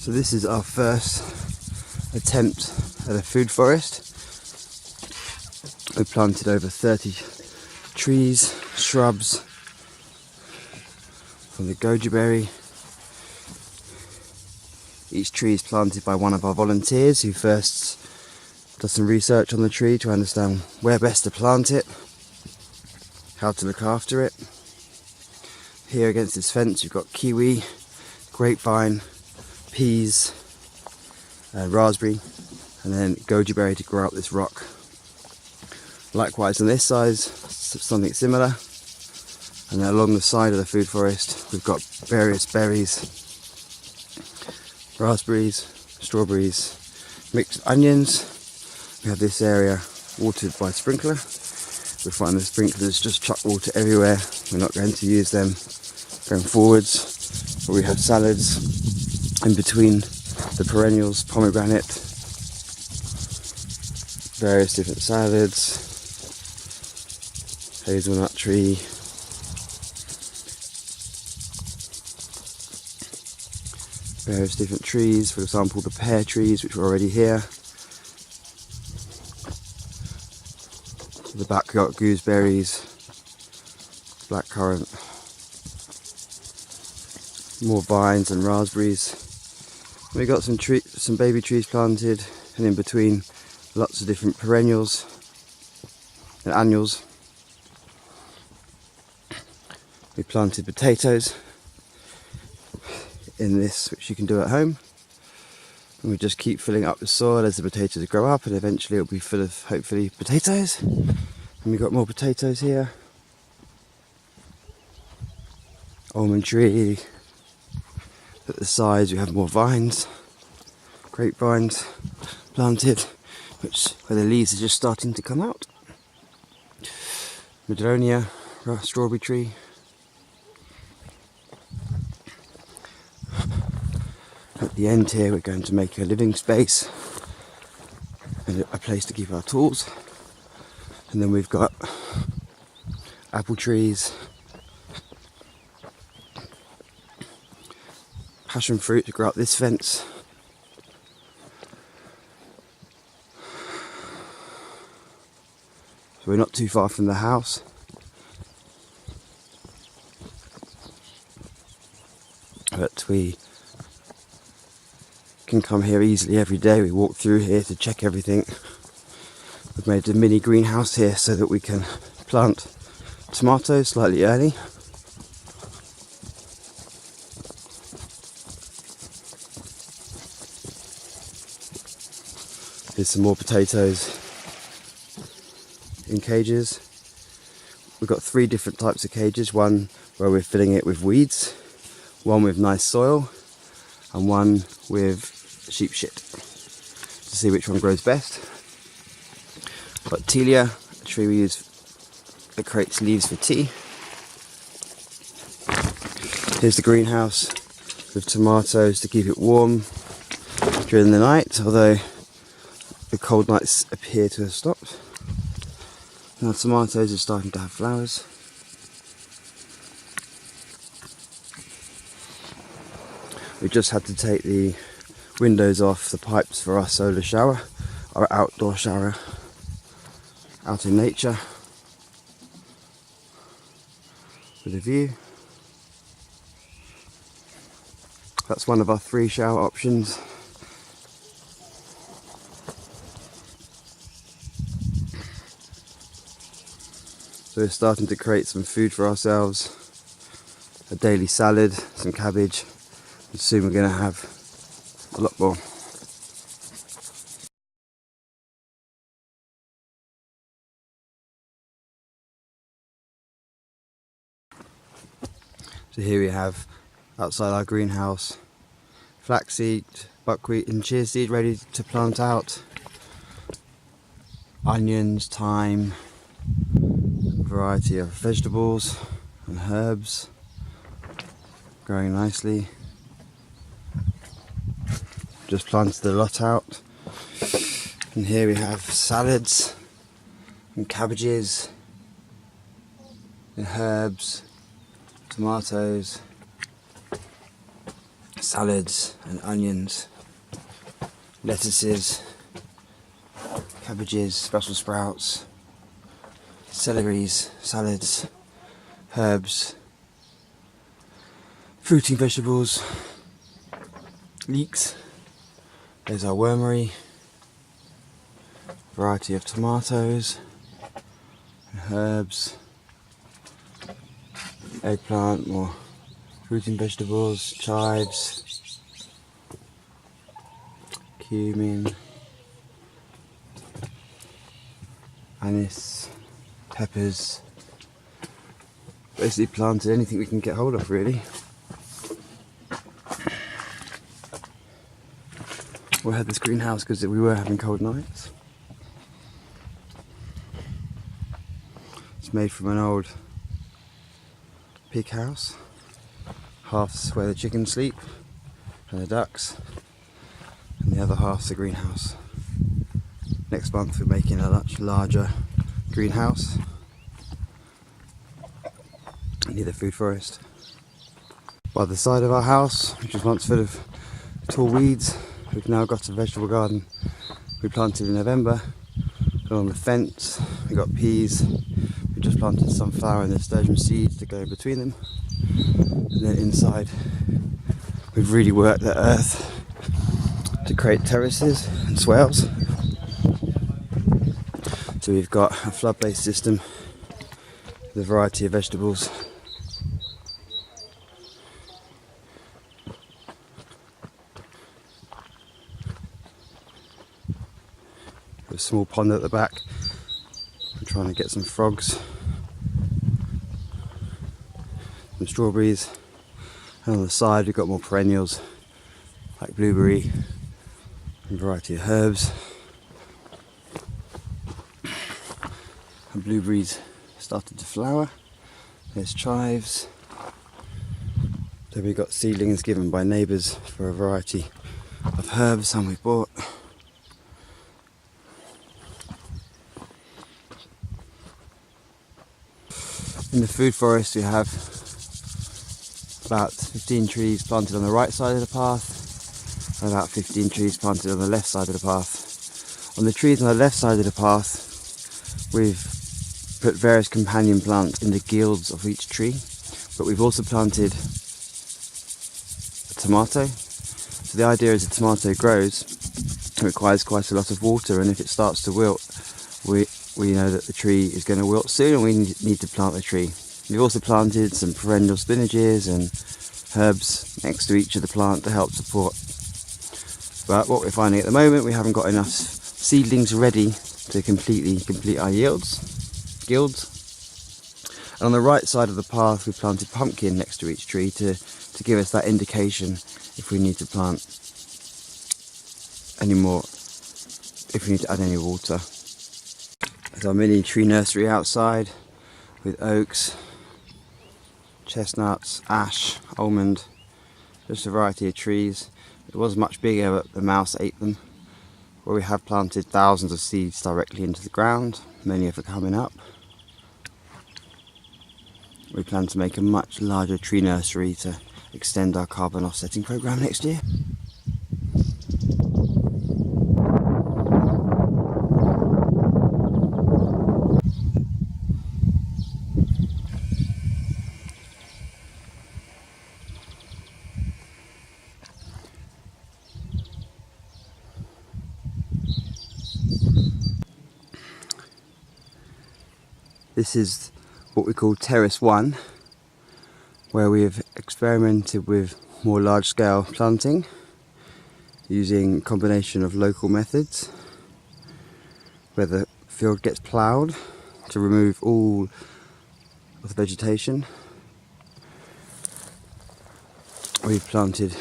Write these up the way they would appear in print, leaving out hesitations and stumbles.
So this is our first attempt at a food forest. We've planted over 30 trees, shrubs from the goji berry. Each tree is planted by one of our volunteers who first does some research on the tree to understand where best to plant it, how to look after it. Here against this fence you've got kiwi, grapevine, peas, raspberry, and then goji berry to grow up this rock. Likewise on this side, something similar. And then along the side of the food forest we've got various berries, raspberries, strawberries, mixed onions. We have this area watered by sprinkler. We find the sprinklers just chuck water everywhere. We're not going to use them going forwards. But we have salads in between the perennials, pomegranate, various different salads, hazelnut tree, various different trees, for example the pear trees which are already here. At the back we've got gooseberries, blackcurrant, more vines and raspberries. And we've got some baby trees planted, and in between lots of different perennials and annuals. We planted potatoes in this, which you can do at home, and we just keep filling up the soil as the potatoes grow up, and eventually it'll be full of hopefully potatoes. And we've got more potatoes here, almond tree. At the sides we have more vines, grapevines planted, where the leaves are just starting to come out. Madronia, strawberry tree. At the end here we're going to make a living space and a place to keep our tools. And then we've got apple trees, passion fruit to grow up this fence. So we're not too far from the house. But we can come here easily every day. We walk through here to check everything. We've made a mini greenhouse here so that we can plant tomatoes slightly early. Here's some more potatoes in cages. We've got 3 different types of cages. One where we're filling it with weeds, one with nice soil, and one with sheep shit, to see which one grows best. Got Telia, a tree we use that creates leaves for tea. Here's the greenhouse with tomatoes to keep it warm during the night, although the cold nights appear to have stopped. Now tomatoes are starting to have flowers. We just had to take the windows off the pipes for our solar shower, our outdoor shower, out in nature with a view. That's one of our 3 shower options. So we're starting to create some food for ourselves, a daily salad, some cabbage, and soon we're going to have a lot more. So here we have, outside our greenhouse, flaxseed, buckwheat and chia seed ready to plant out, onions, thyme, a variety of vegetables and herbs growing nicely. Just planted a lot out. And here we have salads and cabbages and herbs, tomatoes, salads and onions, lettuces, cabbages, Brussels sprouts, celeries, salads, herbs, fruiting vegetables, leeks. There's our wormery, variety of tomatoes, herbs, eggplant, more fruiting vegetables, chives, cumin, anise, peppers. Basically planted anything we can get hold of, really. We had this greenhouse because we were having cold nights. It's made from an old pig house. Half's where the chickens sleep and the ducks, and the other half's the greenhouse. Next month we're making a much larger greenhouse near the food forest. By the side of our house, which was once full of tall weeds, we've now got a vegetable garden we planted in November. Along the fence we've got peas. We just planted sunflower and nasturtium seeds to go in between them. And then inside we've really worked the earth to create terraces and swales. So we've got a flood-based system with a variety of vegetables. A small pond at the back. I'm trying to get some frogs, some strawberries, and on the side we've got more perennials like blueberry and a variety of herbs. And blueberries started to flower. There's chives. Then we've got seedlings given by neighbours for a variety of herbs, some we bought. In the food forest we have about 15 trees planted on the right side of the path and about 15 trees planted on the left side of the path. On the trees on the left side of the path we've put various companion plants in the guilds of each tree, but we've also planted a tomato. So the idea is a tomato grows, it requires quite a lot of water, and if it starts to wilt, we know that the tree is going to wilt soon and we need to plant the tree. We've also planted some perennial spinaches and herbs next to each of the plant to help support. But what we're finding at the moment, we haven't got enough seedlings ready to completely complete our guilds. And on the right side of the path we planted pumpkin next to each tree to give us that indication if we need to plant any more, if we need to add any water. There's our mini tree nursery outside with oaks, chestnuts, ash, almond, just a variety of trees. It was much bigger but the mouse ate them. Where we have planted thousands of seeds directly into the ground, many of them coming up. We plan to make a much larger tree nursery to extend our carbon offsetting program next year. This is what we call Terrace 1, where we have experimented with more large-scale planting using a combination of local methods, where the field gets ploughed to remove all of the vegetation. We've planted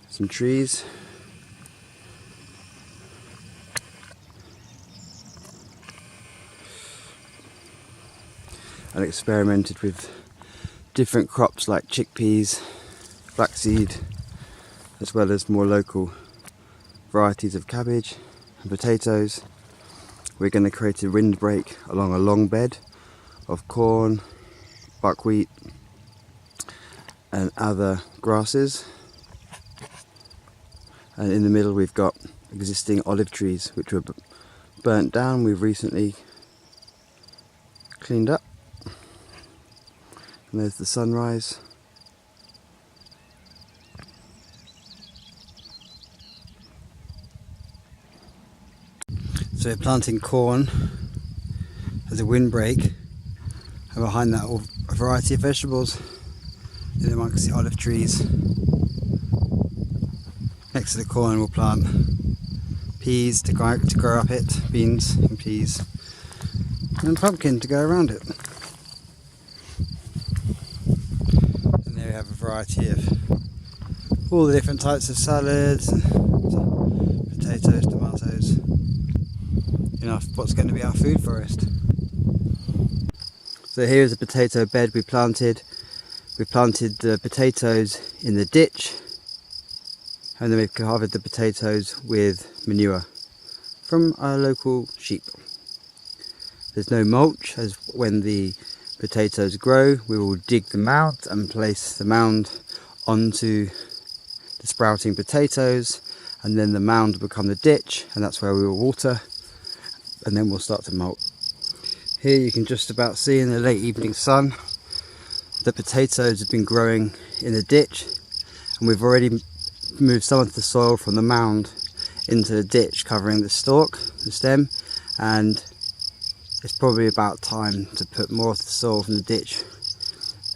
some trees. And experimented with different crops like chickpeas, flaxseed, as well as more local varieties of cabbage and potatoes. We're going to create a windbreak along a long bed of corn, buckwheat and other grasses. and in the middle we've got existing olive trees which were burnt down. We've recently cleaned up, and there's the sunrise. So we're planting corn as a windbreak, and behind that a variety of vegetables in amongst the olive trees. Next to the corn we'll plant peas to grow up it, beans and peas, and pumpkin to go around it. And there we have a variety of all the different types of salads, potatoes, tomatoes, what's going to be our food forest. So here's a potato bed we planted. We planted the potatoes in the ditch, and then we've covered the potatoes with manure from our local sheep. There's no mulch, as when the potatoes grow we will dig them out and place the mound onto the sprouting potatoes, and then the mound will become the ditch, and that's where we will water, and then we'll start to molt. Here you can just about see in the late evening sun the potatoes have been growing in the ditch, and we've already moved some of the soil from the mound into the ditch covering the stalk, the stem, and it's probably about time to put more of the soil from the ditch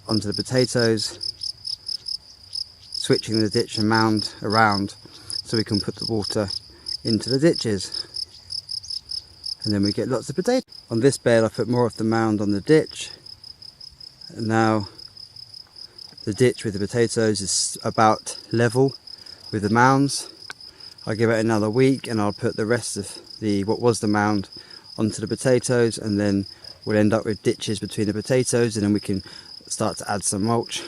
onto the potatoes, switching the ditch and mound around so we can put the water into the ditches, and then we get lots of potatoes. On this bed I put more of the mound on the ditch, and now the ditch with the potatoes is about level with the mounds. I'll give it another week and I'll put the rest of what was the mound onto the potatoes, and then we'll end up with ditches between the potatoes, and then we can start to add some mulch.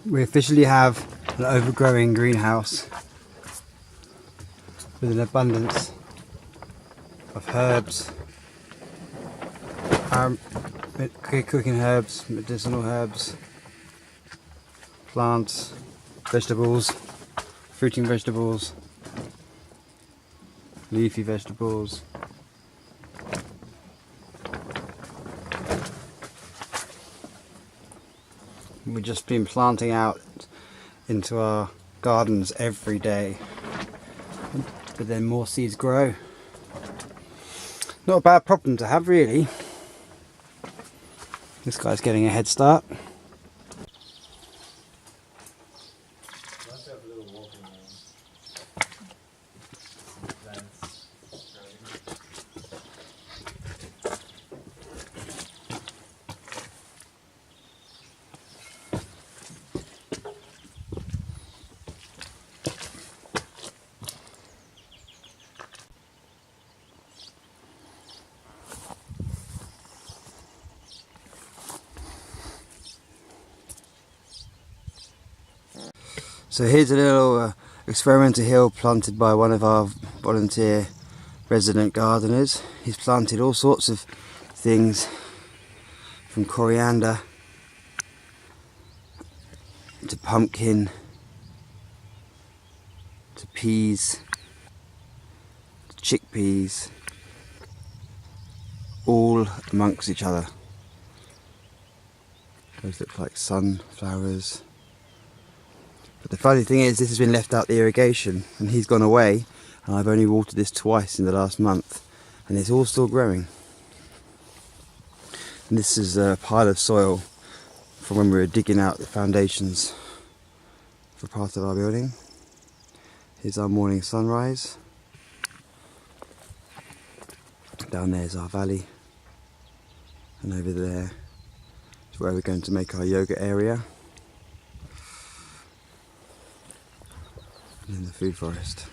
We officially have an overgrowing greenhouse with an abundance of herbs, cooking herbs, medicinal herbs, plants, vegetables, fruiting vegetables, leafy vegetables. We've just been planting out into our gardens every day, but then more seeds grow. Not a bad problem to have, really. This guy's getting a head start. So here's a little experimental hill planted by one of our volunteer resident gardeners. He's planted all sorts of things, from coriander to pumpkin to peas to chickpeas, all amongst each other. Those look like sunflowers. But the funny thing is, this has been left out the irrigation, and he's gone away, and I've only watered this twice in the last month, and it's all still growing. And this is a pile of soil from when we were digging out the foundations for part of our building. Here's our morning sunrise. Down there's our valley, and over there is where we're going to make our yoga area. In the food forest.